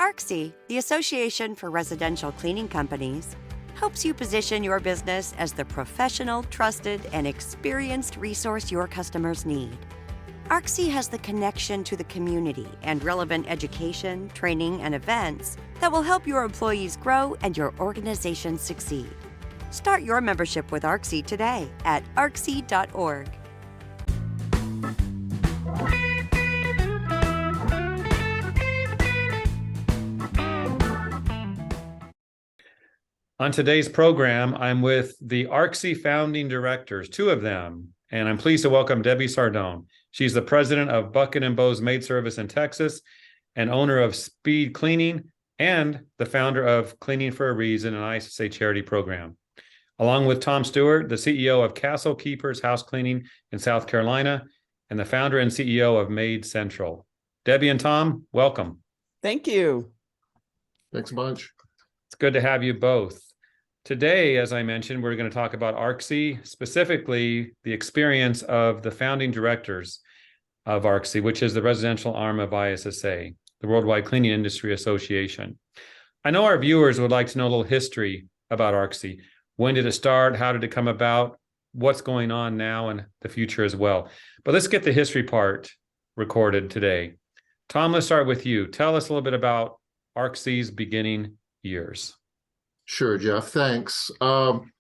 ARCSI, the Association for Residential Cleaning Companies, helps you position your business as the professional, trusted, and experienced resource your customers need. ARCSI has the connection to the community and relevant education, training, and events that will help your employees grow and your organization succeed. Start your membership with ARCSI today at arcsci.org. On today's program, I'm with the ARCSI founding directors, two of them, and I'm pleased to welcome Debbie Sardone. She's the president of Bucket Bows Maid Service in Texas and owner of Speed Cleaning and the founder of Cleaning for a Reason, an ISSA charity program. Along with Tom Stewart, the CEO of Castle Keepers House Cleaning in South Carolina and the founder and CEO of MaidCentral. Debbie and Tom, welcome. Thank you. Thanks a bunch. It's good to have you both. Today, as I mentioned, we're going to talk about ARCSI, specifically the experience of the founding directors of ARCSI, which is the residential arm of ISSA, the Worldwide Cleaning Industry Association. I know our viewers would like to know a little history about ARCSI. When did it start? How did it come about? What's going on now and the future as well? But let's get the history part recorded today. Tom, let's start with you. Tell us a little bit about ARCSI's beginning years. Sure, Jeff. Thanks. I'm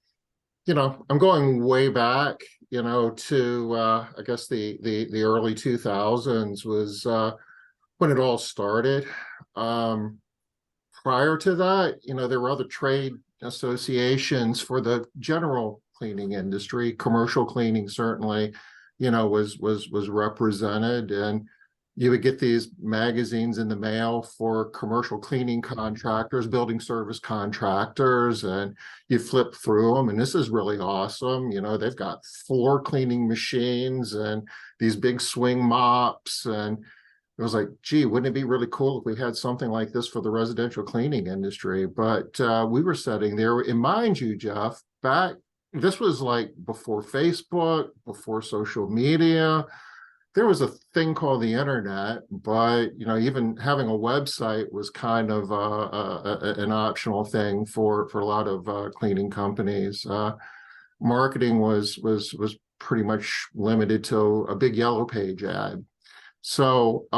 going way back, to I guess the early 2000s was when it all started. Prior to that, there were other trade associations for the general cleaning industry. Commercial cleaning certainly, was represented, and you would get these magazines in the mail for commercial cleaning contractors, building service contractors, and you flip through them. And this is really awesome. They've got floor cleaning machines and these big swing mops. And it was like, gee, wouldn't it be really cool if we had something like this for the residential cleaning industry? But we were sitting there, and mind you, Jeff, this was like before Facebook, before social media. There was a thing called the internet, but even having a website was kind of an optional thing for a lot of cleaning companies. Marketing was pretty much limited to a big yellow page ad. So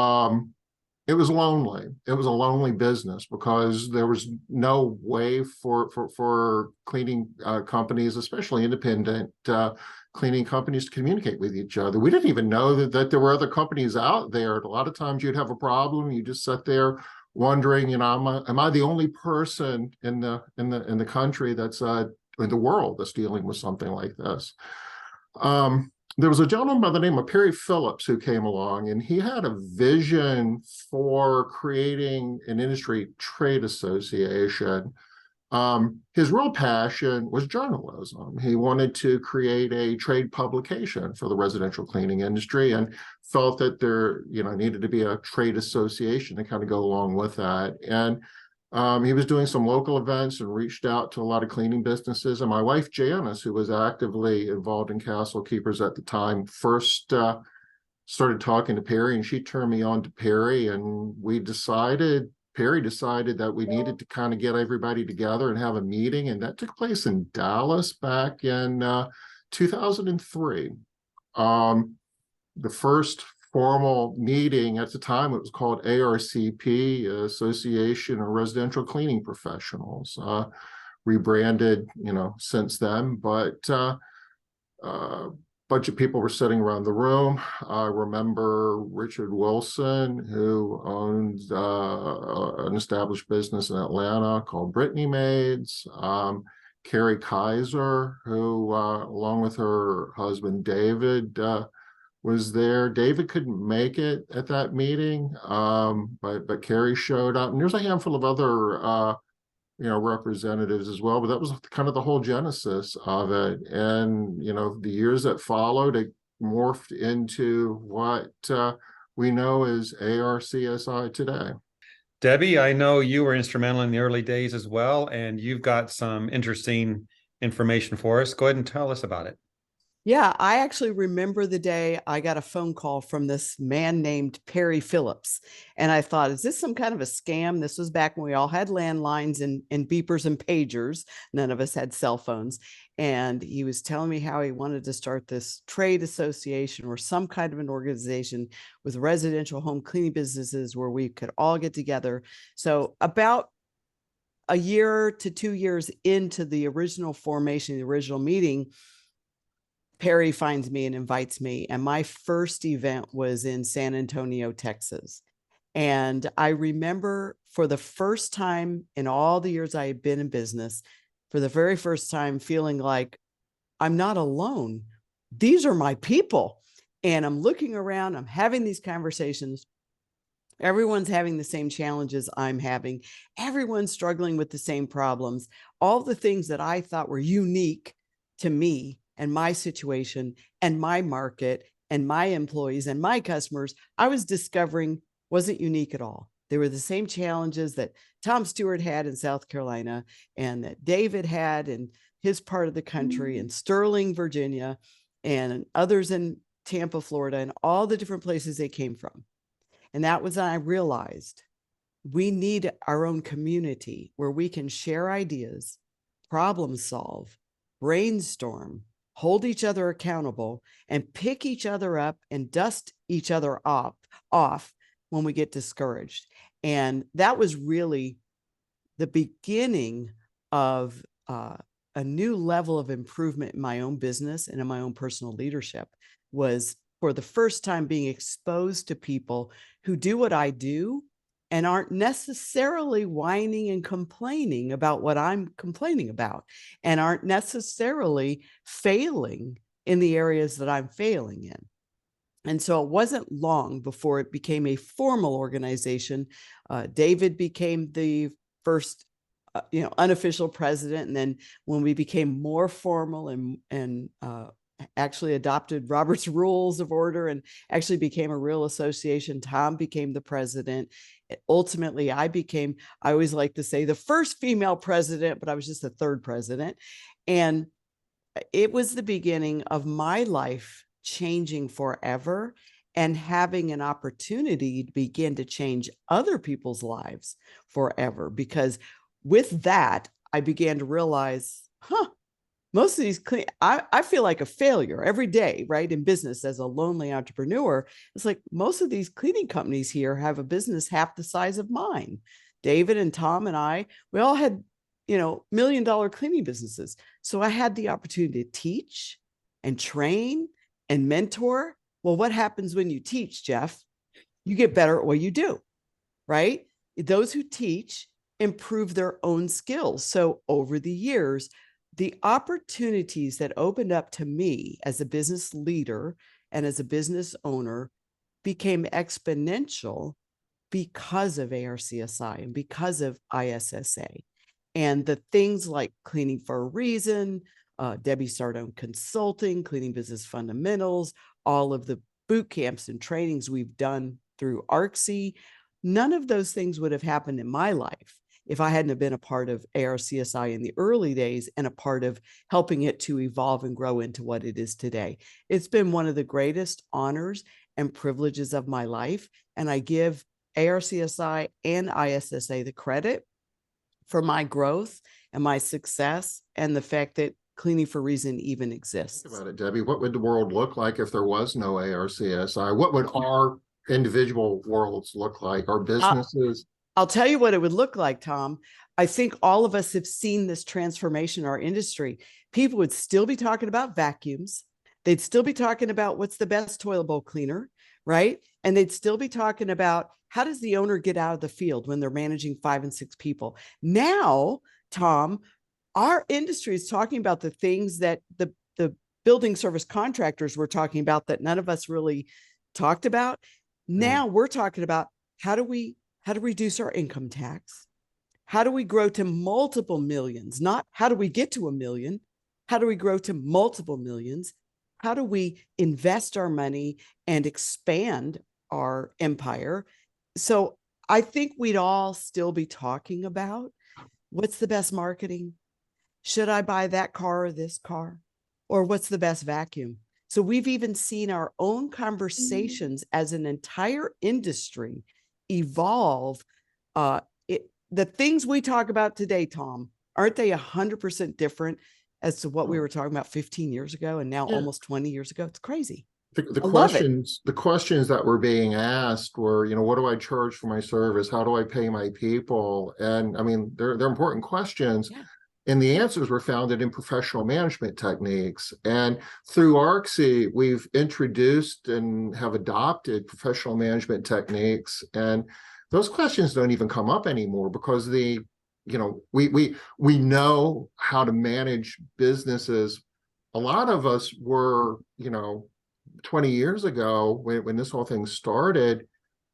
it was lonely. It was a lonely business because there was no way for cleaning companies, especially independent cleaning companies, to communicate with each other. We didn't even know that there were other companies out there. A lot of times you'd have a problem, you just sit there wondering, am I the only person in the country that's in the world that's dealing with something like this? There was a gentleman by the name of Perry Phillips who came along, and he had a vision for creating an industry trade association. His real passion was journalism. He wanted to create a trade publication for the residential cleaning industry and felt that there, needed to be a trade association to kind of go along with that. And he was doing some local events and reached out to a lot of cleaning businesses. And my wife, Janice, who was actively involved in Castle Keepers at the time, first started talking to Perry, and she turned me on to Perry. And Perry decided that we needed to kind of get everybody together and have a meeting. And that took place in Dallas back in 2003. The first formal meeting at the time, it was called ARCP, Association of Residential Cleaning Professionals, rebranded, since then. But a bunch of people were sitting around the room. I remember Richard Wilson, who owned an established business in Atlanta called Brittany Maids. Carrie Kaiser, who, along with her husband, David, was there. David couldn't make it at that meeting, but Carrie showed up, and there's a handful of other representatives as well. But that was kind of the whole genesis of it. And the years that followed, it morphed into what we know as ARCSI today. Debbie, I know you were instrumental in the early days as well, and you've got some interesting information for us. Go ahead and tell us about it. Yeah, I actually remember the day I got a phone call from this man named Perry Phillips. And I thought, is this some kind of a scam? This was back when we all had landlines and beepers and pagers. None of us had cell phones. And he was telling me how he wanted to start this trade association or some kind of an organization with residential home cleaning businesses where we could all get together. So about a year to 2 years into the original formation, the original meeting, Perry finds me and invites me. And my first event was in San Antonio, Texas. And I remember for the first time in all the years I had been in business, for the very first time feeling like I'm not alone. These are my people. And I'm looking around, I'm having these conversations. Everyone's having the same challenges I'm having. Everyone's struggling with the same problems. All the things that I thought were unique to me and my situation and my market and my employees and my customers, I was discovering wasn't unique at all. They were the same challenges that Tom Stewart had in South Carolina and that David had in his part of the country and Sterling, Virginia, and others in Tampa, Florida, and all the different places they came from. And that was when I realized we need our own community where we can share ideas, problem solve, brainstorm, hold each other accountable, and pick each other up and dust each other off when we get discouraged. And that was really the beginning of a new level of improvement in my own business and in my own personal leadership, was for the first time being exposed to people who do what I do and aren't necessarily whining and complaining about what I'm complaining about, and aren't necessarily failing in the areas that I'm failing in. And so it wasn't long before it became a formal organization. David became the first, unofficial president. And then when we became more formal and actually adopted Robert's Rules of Order and actually became a real association, Tom became the president. Ultimately, I always like to say, the first female president, but I was just the third president. And it was the beginning of my life changing forever and having an opportunity to begin to change other people's lives forever. Because with that, I began to realize, most of these I feel like a failure every day, right? In business as a lonely entrepreneur. It's like most of these cleaning companies here have a business half the size of mine. David and Tom and I, we all had, $1 million cleaning businesses. So I had the opportunity to teach and train and mentor. Well, what happens when you teach, Jeff? You get better at what you do, right? Those who teach improve their own skills. So over the years, the opportunities that opened up to me as a business leader and as a business owner became exponential because of ARCSI and because of ISSA. And the things like Cleaning for a Reason, Debbie Sardone Consulting, Cleaning Business Fundamentals, all of the boot camps and trainings we've done through ARCSI, none of those things would have happened in my life if I hadn't have been a part of ARCSI in the early days and a part of helping it to evolve and grow into what it is today. It's been one of the greatest honors and privileges of my life. And I give ARCSI and ISSA the credit for my growth and my success and the fact that Cleaning for a Reason even exists. Think about it, Debbie. What would the world look like if there was no ARCSI? What would our individual worlds look like, our businesses? I'll tell you what it would look like, Tom. I think all of us have seen this transformation in our industry. People would still be talking about vacuums. They'd still be talking about what's the best toilet bowl cleaner, right? And they'd still be talking about how does the owner get out of the field when they're managing 5 and 6 people. Now, Tom, our industry is talking about the things that the building service contractors were talking about that none of us really talked about. Now we're talking about how to reduce our income tax? How do we grow to multiple millions? Not how do we get to 1 million? How do we grow to multiple millions? How do we invest our money and expand our empire? So I think we'd all still be talking about what's the best marketing? Should I buy that car or this car? Or what's the best vacuum? So we've even seen our own conversations as an entire industry evolve. The things we talk about today, Tom, aren't they 100% different as to what we were talking about 15 years ago and now almost 20 years ago? It's crazy. The I love it. questions that were being asked were, what do I charge for my service? How do I pay my people? And I mean, they're important questions. Yeah. And the answers were founded in professional management techniques. And through ARCSI, we've introduced and have adopted professional management techniques. And those questions don't even come up anymore because we know how to manage businesses. A lot of us were, 20 years ago when this whole thing started,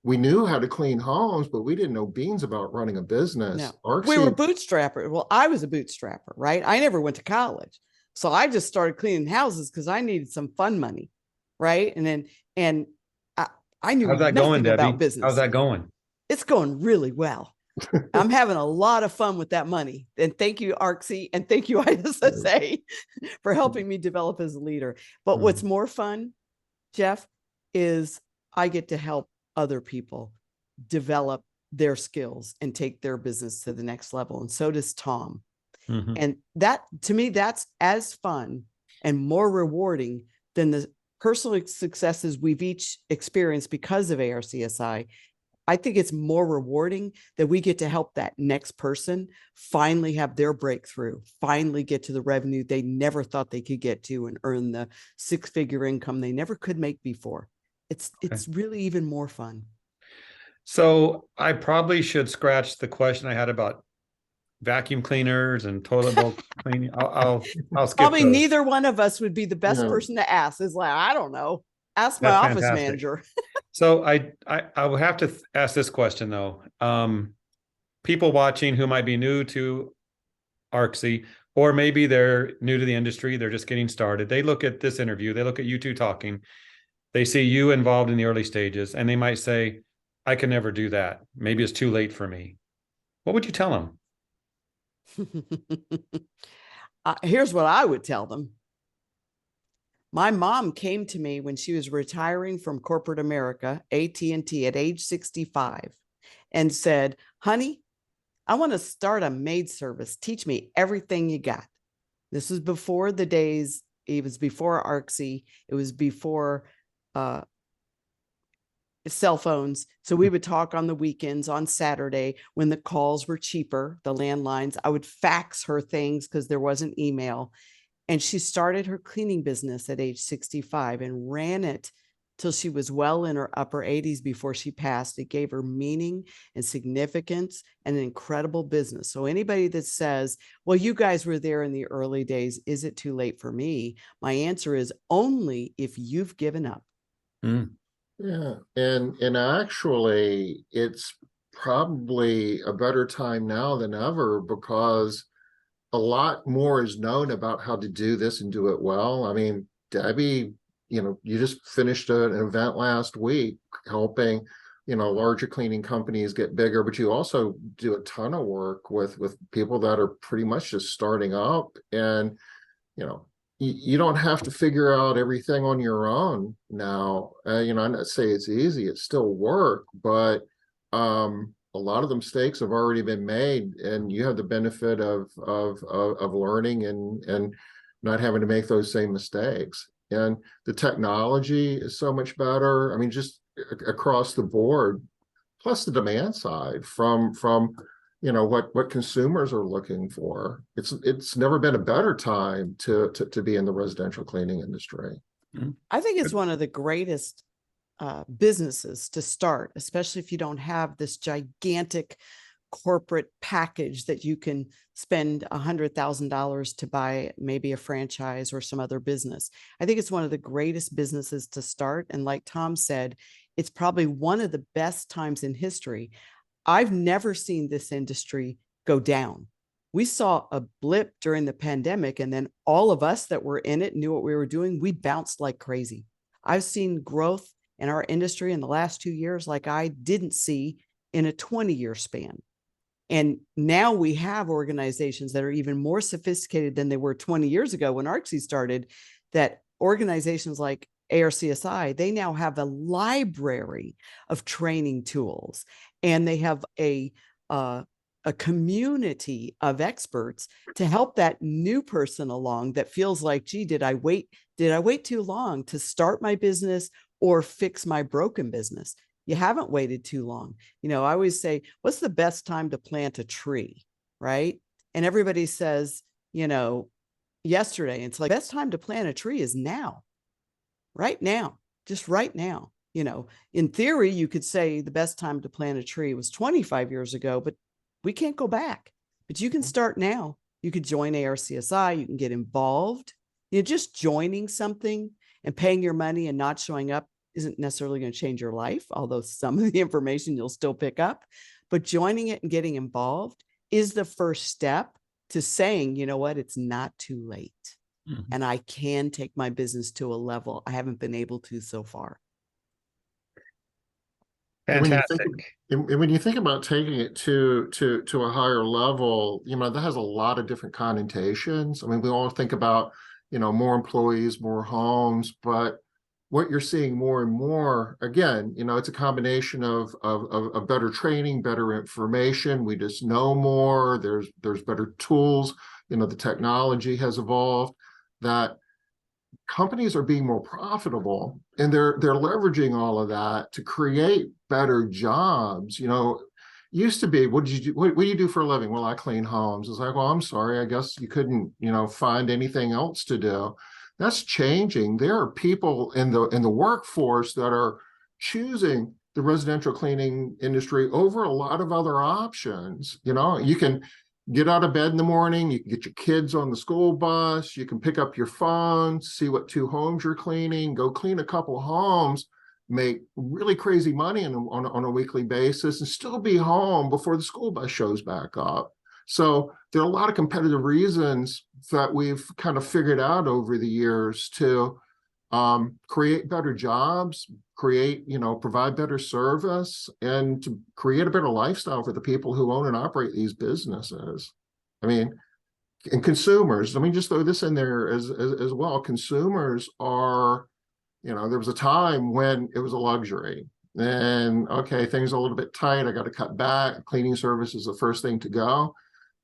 we knew how to clean homes, but we didn't know beans about running a business. No. We were bootstrapper. Well, I was a bootstrapper, right? I never went to college. So I just started cleaning houses because I needed some fun money, right? And I knew How's that nothing going, Debbie? about business. How's that going? It's going really well. I'm having a lot of fun with that money. And thank you, ARCSI, and thank you, ISSA, for helping me develop as a leader. But what's more fun, Jeff, is I get to help other people develop their skills and take their business to the next level. And so does Tom. Mm-hmm. And that, to me, that's as fun and more rewarding than the personal successes we've each experienced because of ARCSI. I think it's more rewarding that we get to help that next person finally have their breakthrough, finally get to the revenue they never thought they could get to and earn the six-figure income they never could make before. It's really even more fun. So I probably should scratch the question I had about vacuum cleaners and toilet bowl cleaning. I'll skip probably those. Neither one of us would be the best person to ask. Is like, I don't know. Ask my office manager. So I will have to ask this question though. People watching who might be new to ARCSI, or maybe they're new to the industry, they're just getting started. They look at this interview, they look at you two talking, they see you involved in the early stages, and they might say, I can never do that. Maybe it's too late for me. What would you tell them? Here's what I would tell them. My mom came to me when she was retiring from corporate America, AT&T, at age 65, and said, honey, I want to start a maid service. Teach me everything you got. This was before the days, it was before ARCSI, it was before cell phones. So we would talk on the weekends, on Saturday, when the calls were cheaper, the landlines. I would fax her things because there wasn't email. And she started her cleaning business at age 65 and ran it till she was well in her upper 80s before she passed. It gave her meaning and significance and an incredible business. So anybody that says, well, you guys were there in the early days, is it too late for me? My answer is only if you've given up. Mm. Yeah. And actually, it's probably a better time now than ever because a lot more is known about how to do this and do it well. I mean, Debbie, you just finished an event last week helping, larger cleaning companies get bigger, but you also do a ton of work with people that are pretty much just starting up. And, you don't have to figure out everything on your own now. I'm not saying it's easy, it's still work, but a lot of the mistakes have already been made, and you have the benefit of learning and not having to make those same mistakes. And the technology is so much better. I mean, just across the board, plus the demand side from what consumers are looking for. It's never been a better time to be in the residential cleaning industry. I think it's one of the greatest businesses to start, especially if you don't have this gigantic corporate package that you can spend $100,000 to buy maybe a franchise or some other business. I think it's one of the greatest businesses to start. And like Tom said, it's probably one of the best times in history. I've never seen this industry go down. We saw a blip during the pandemic, and then all of us that were in it knew what we were doing. We bounced like crazy. I've seen growth in our industry in the last 2 years like I didn't see in a 20-year span. And now we have organizations that are even more sophisticated than they were 20 years ago when ARCSI started, that organizations like ARCSI, they now have a library of training tools, and they have a community of experts to help that new person along that feels like, gee, did I wait too long to start my business or fix my broken business? You haven't waited too long. I always say, what's the best time to plant a tree, right? And everybody says, yesterday. It's like, best time to plant a tree is now, right now, just right now. In theory, you could say the best time to plant a tree was 25 years ago, but we can't go back. But you can start now. You could join ARCSI. You can get involved. Just joining something and paying your money and not showing up isn't necessarily going to change your life, although some of the information you'll still pick up. But joining it and getting involved is the first step to saying, you know what, it's not too late. Mm-hmm. And I can take my business to a level I haven't been able to so far. Fantastic. When you think about taking it to a higher level, that has a lot of different connotations. I mean, we all think about, more employees, more homes, but what you're seeing more and more, again, it's a combination of better training, better information. We just know more. There's better tools. The technology has evolved, that companies are being more profitable, and they're leveraging all of that to create better jobs. Used to be, what do you do for a living? Well, I clean homes. It's like, well, I'm sorry, I guess you couldn't, find anything else to do. That's changing. There are people in the workforce that are choosing the residential cleaning industry over a lot of other options. You can get out of bed in the morning, you can get your kids on the school bus, you can pick up your phone, see what 2 homes you're cleaning, go clean a couple homes, make really crazy money on a weekly basis, and still be home before the school bus shows back up. So there are a lot of competitive reasons that we've kind of figured out over the years to create better jobs, provide better service, and to create a better lifestyle for the people who own and operate these businesses. I mean, and consumers, let me just throw this in there as well. Consumers are, there was a time when it was a luxury. And okay, things are a little bit tight, I got to cut back. Cleaning service is the first thing to go.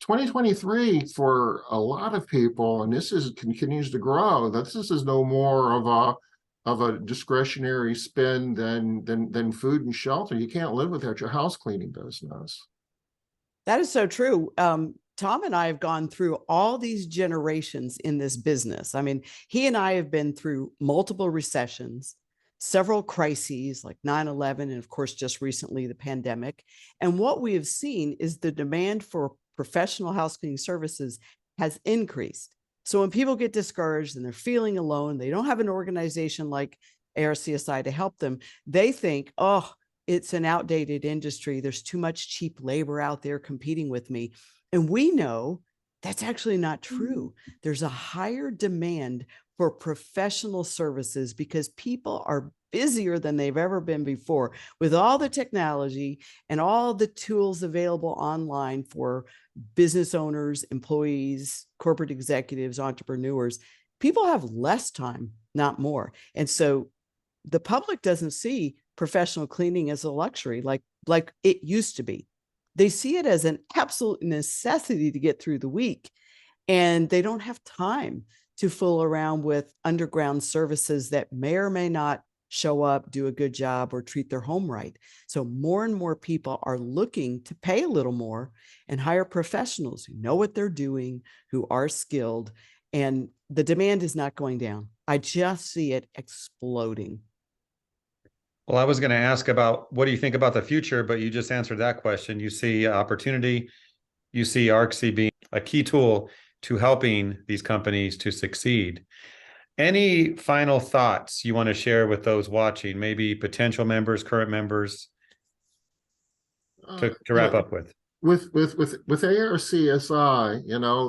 2023 for a lot of people, and continues to grow, that this is no more of a discretionary spend than food and shelter. You can't live without your house cleaning business. That is so true. Tom and I have gone through all these generations in this business. I mean, he and I have been through multiple recessions, several crises like 9/11, and of course, just recently the pandemic. And what we have seen is the demand for professional house cleaning services has increased. So when people get discouraged and they're feeling alone, they don't have an organization like ARCSI to help them, they think, oh, it's an outdated industry. There's too much cheap labor out there competing with me. And we know that's actually not true. There's a higher demand for professional services because people are busier than they've ever been before with all the technology and all the tools available online for business owners, employees, corporate executives, entrepreneurs. People have less time, not more. And so the public doesn't see professional cleaning as a luxury like it used to be. They see it as an absolute necessity to get through the week, and they don't have time to fool around with underground services that may or may not show up, do a good job, or treat their home right. So more and more people are looking to pay a little more and hire professionals who know what they're doing, who are skilled, and the demand is not going down. I just see it exploding. Well, I was going to ask about what do you think about the future, but you just answered that question. You see opportunity, you see ARCSI being a key tool to helping these companies to succeed. Any final thoughts you want to share with those watching, maybe potential members, current members, to wrap up with? With ARCSI,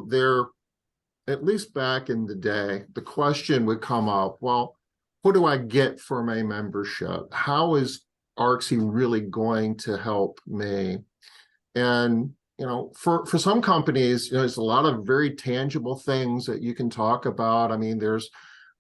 they're, at least back in the day, the question would come up, well, what do I get for my membership? How is ARCSI really going to help me? And for some companies, there's a lot of very tangible things that you can talk about. I mean, there's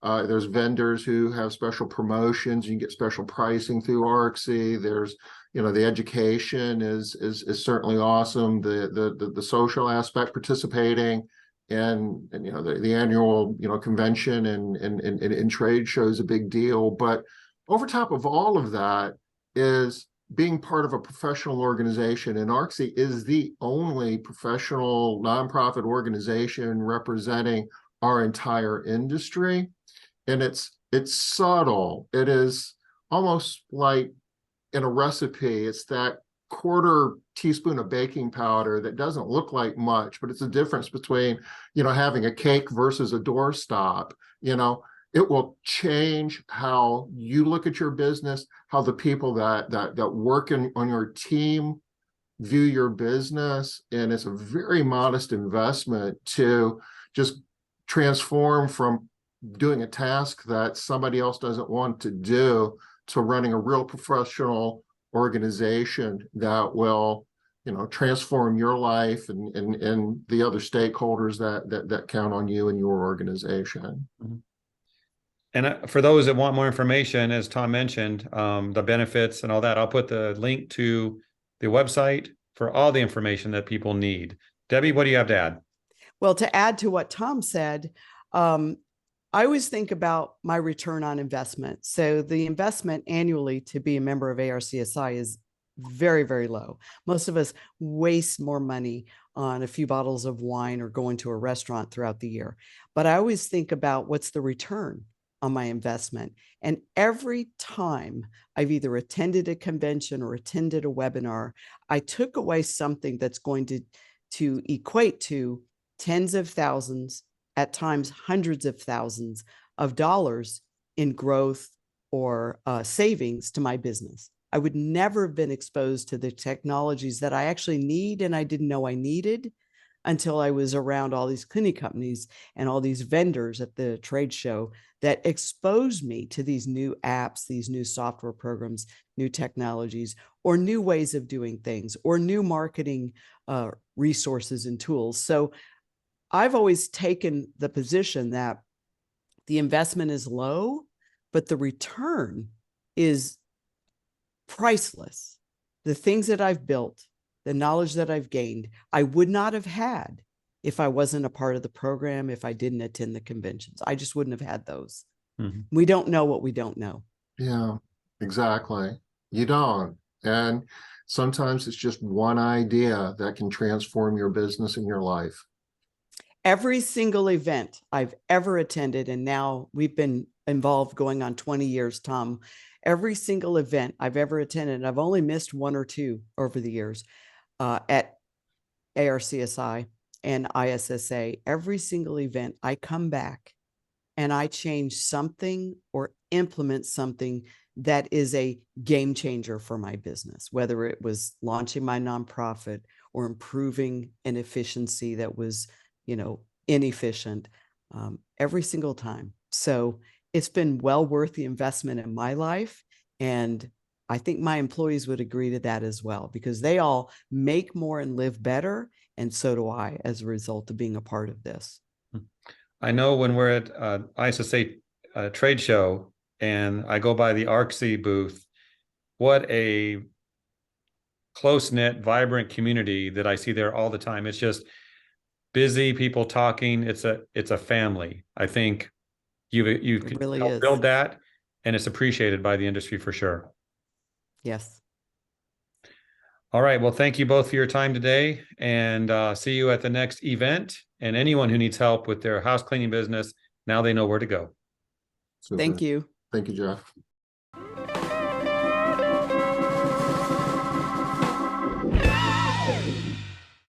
vendors who have special promotions. You can get special pricing through ARCSI. There's, the education is certainly awesome. The social aspect, participating and the annual convention and trade shows a big deal. But over top of all of that is being part of a professional organization, and ARCSI is the only professional nonprofit organization representing our entire industry. And it's subtle. It is almost like in a recipe. It's that quarter teaspoon of baking powder that doesn't look like much, but it's the difference between, having a cake versus a doorstop. It will change how you look at your business, how the people that work on your team view your business. And it's a very modest investment to just transform from doing a task that somebody else doesn't want to do to running a real professional organization that will, transform your life and the other stakeholders that count on you and your organization. Mm-hmm. And for those that want more information, as Tom mentioned, the benefits and all that, I'll put the link to the website for all the information that people need. Debbie, what do you have to add? Well, to add to what Tom said, I always think about my return on investment. So the investment annually to be a member of ARCSI is very, very low. Most of us waste more money on a few bottles of wine or going to a restaurant throughout the year. But I always think about what's the return on my investment. And every time I've either attended a convention or attended a webinar, I took away something that's going to equate to tens of thousands, at times hundreds of thousands of dollars in growth or savings to my business. I would never have been exposed to the technologies that I actually need and I didn't know I needed until I was around all these cleaning companies and all these vendors at the trade show that exposed me to these new apps, these new software programs, new technologies, or new ways of doing things, or new marketing resources and tools. So I've always taken the position that the investment is low, but the return is priceless. The things that I've built, the knowledge that I've gained, I would not have had if I wasn't a part of the program, if I didn't attend the conventions. I just wouldn't have had those. Mm-hmm. We don't know what we don't know. Yeah, exactly. You don't. And sometimes it's just one idea that can transform your business and your life. Every single event I've ever attended, and now we've been involved going on 20 years, Tom, every single event I've ever attended, and I've only missed one or two over the years at ARCSI and ISSA, every single event I come back and I change something or implement something that is a game changer for my business, whether it was launching my nonprofit or improving an efficiency that was inefficient, every single time. So it's been well worth the investment in my life. And I think my employees would agree to that as well, because they all make more and live better. And so do I, as a result of being a part of this. I know when we're at ISSA trade show and I go by the ARCSI booth, what a close-knit, vibrant community that I see there all the time. It's just busy people talking. It's a family. I think you can really help build that, and it's appreciated by the industry for sure. Yes. All right. Well, thank you both for your time today, and see you at the next event. And anyone who needs help with their house cleaning business, now they know where to go. Super. Thank you. Thank you, Jeff.